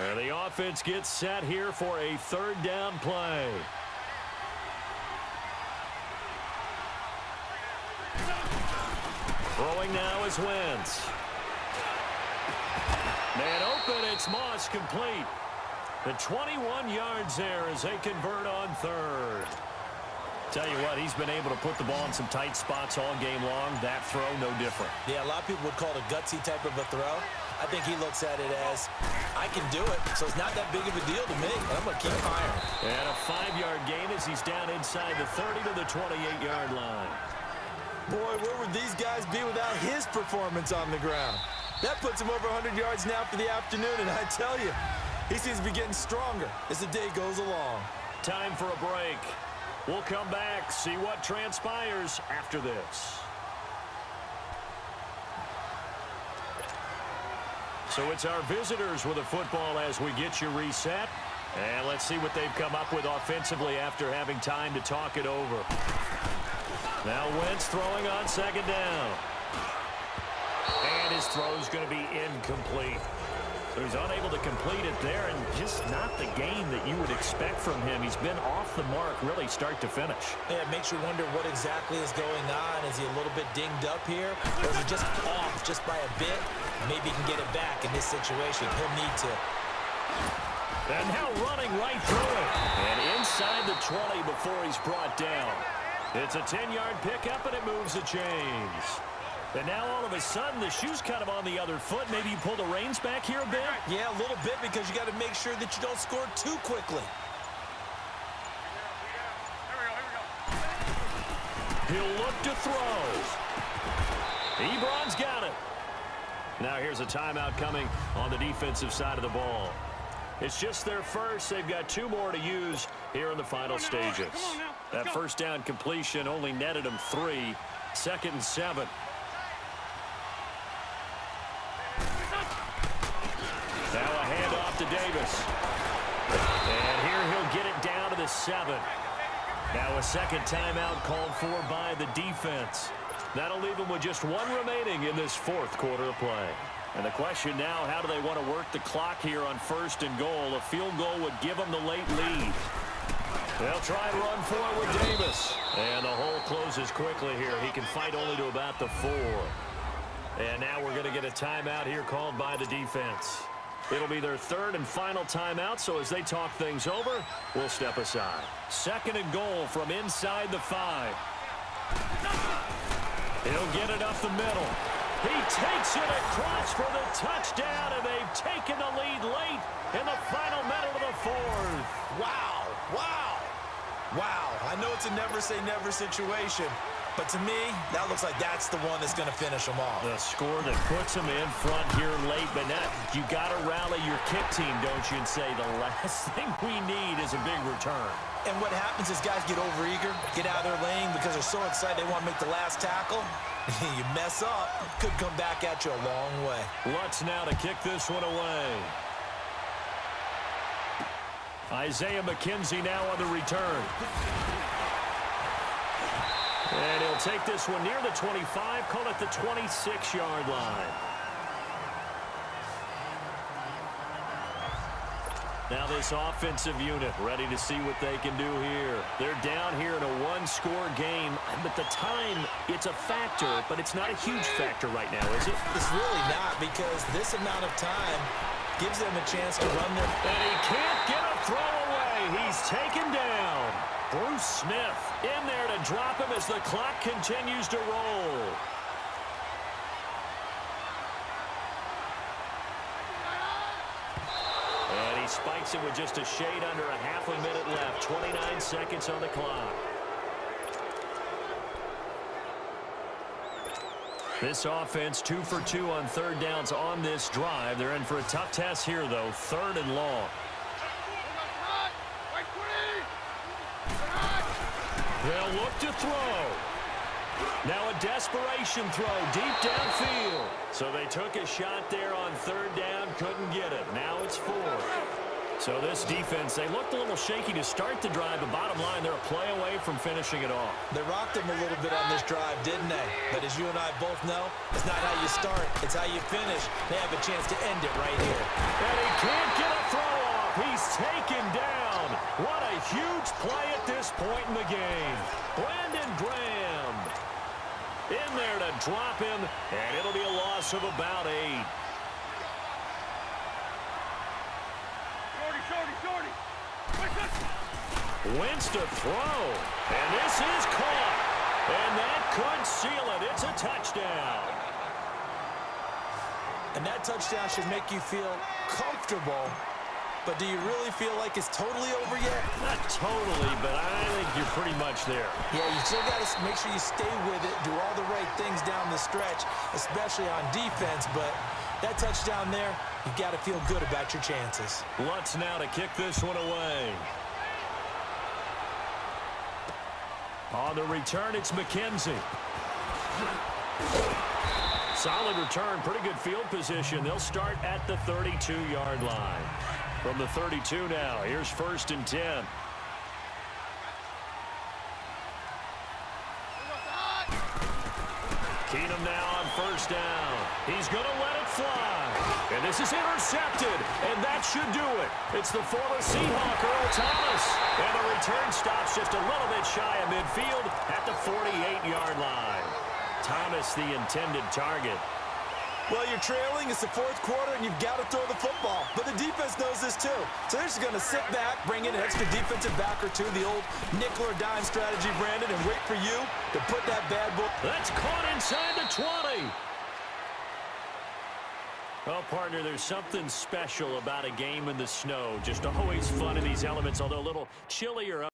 And the offense gets set here for a third down play. Throwing now is Wentz. Man open, it's Moss, complete. The 21 yards there as they convert on third. Tell you what, he's been able to put the ball in some tight spots all game long. That throw, no different. Yeah, a lot of people would call it a gutsy type of a throw. I think he looks at it as, I can do it, so it's not that big of a deal to me. I'm going to keep firing. And a 5-yard gain as he's down inside the 30 to the 28-yard line. Boy, where would these guys be without his performance on the ground? That puts him over 100 yards now for the afternoon, and I tell you, he seems to be getting stronger as the day goes along. Time for a break. We'll come back, see what transpires after this. So it's our visitors with the football as we get you reset. And let's see what they've come up with offensively after having time to talk it over. Now Wentz throwing on second down. And his throw's going to be incomplete. So he's unable to complete it there, and just not the game that you would expect from him. He's been off the mark really start to finish. Yeah, it makes you wonder what exactly is going on. Is he a little bit dinged up here? Or is he just off just by a bit? Maybe he can get it back in this situation. He'll need to. And now running right through it. And inside the 20 before he's brought down. It's a 10-yard pickup, and it moves the chains. And now all of a sudden the shoe's kind of on the other foot. Maybe you pull the reins back here a bit? Yeah, a little bit, because you got to make sure that you don't score too quickly. He'll look to throw. Ebron's got it. Now here's a timeout coming on the defensive side of the ball. It's just their first. They've got 2 more to use here in the final stages. That first down completion only netted them 3. 2nd and 7. Now a handoff to Davis. And here he'll get it down to the 7. Now a second timeout called for by the defense. That'll leave them with just 1 remaining in this 4th quarter of play. And the question now, how do they want to work the clock here on 1st and goal? A field goal would give them the late lead. They'll try and run for it with Davis. And the hole closes quickly here. He can fight only to about the 4. And now we're going to get a timeout here called by the defense. It'll be their 3rd and final timeout, so as they talk things over, we'll step aside. 2nd and goal from inside the 5. He'll get it up the middle. He takes it across for the touchdown, and they've taken the lead late in the final minute of the 4th. Wow, wow, wow. I know it's a never-say-never situation, but to me, that looks like that's the one that's going to finish them off. The score that puts them in front here late, but now you got to rally your kick team, don't you, and say the last thing we need is a big return. And what happens is guys get overeager, get out of their lane because they're so excited they want to make the last tackle. You mess up, could come back at you a long way. Lutz now to kick this one away. Isaiah McKenzie now on the return. And he'll take this one near the 25, call it the 26-yard line. Now this offensive unit ready to see what they can do here. They're down here in a 1-score game, but the time, it's a factor, but it's not a huge factor right now, is it? It's really not, because this amount of time gives them a chance to run their... And he can't get a throw away. He's taken down. Bruce Smith in there to drop him as the clock continues to roll. And he spikes it with just a shade under a half a minute left. 29 seconds on the clock. This offense 2 for 2 on 3rd downs on this drive. They're in for a tough test here, though. 3rd and long. They'll look to throw. Now a desperation throw deep downfield. So they took a shot there on 3rd down, couldn't get it. Now it's 4th. So this defense, they looked a little shaky to start the drive, but bottom line, they're a play away from finishing it off. They rocked him a little bit on this drive, didn't they? But as you and I both know, it's not how you start, it's how you finish. They have a chance to end it right here. And he can't get a throw off. He's taken down. What a huge play at this point in the game. Brandon Graham in there to drop him, and it'll be a loss of about 8. Wentz to throw, and this is caught, and that could seal it. It's a touchdown. And that touchdown should make you feel comfortable, but do you really feel like it's totally over yet? Not totally, but I think you're pretty much there. Yeah, you still got to make sure you stay with it, do all the right things down the stretch, especially on defense, but that touchdown there, you've got to feel good about your chances. Lutz now to kick this one away. On the return, it's McKenzie. Solid return, pretty good field position. They'll start at the 32-yard line. From the 32 now, here's 1st and 10. Keenum now on 1st down. He's going to let it fly. And this is intercepted, and that should do it. It's the former Seahawk, Earl Thomas. And the return stops just a little bit shy of midfield at the 48-yard line. Thomas, the intended target. Well, you're trailing. It's the 4th quarter, and you've got to throw the football. But the defense knows this, too. So they're just going to sit back, bring in an extra defensive back or two, the old nickel or dime strategy, Brandon, and wait for you to put that bad boy. That's caught inside the 20. Well, partner, there's something special about a game in the snow. Just always fun in these elements, although a little chillier.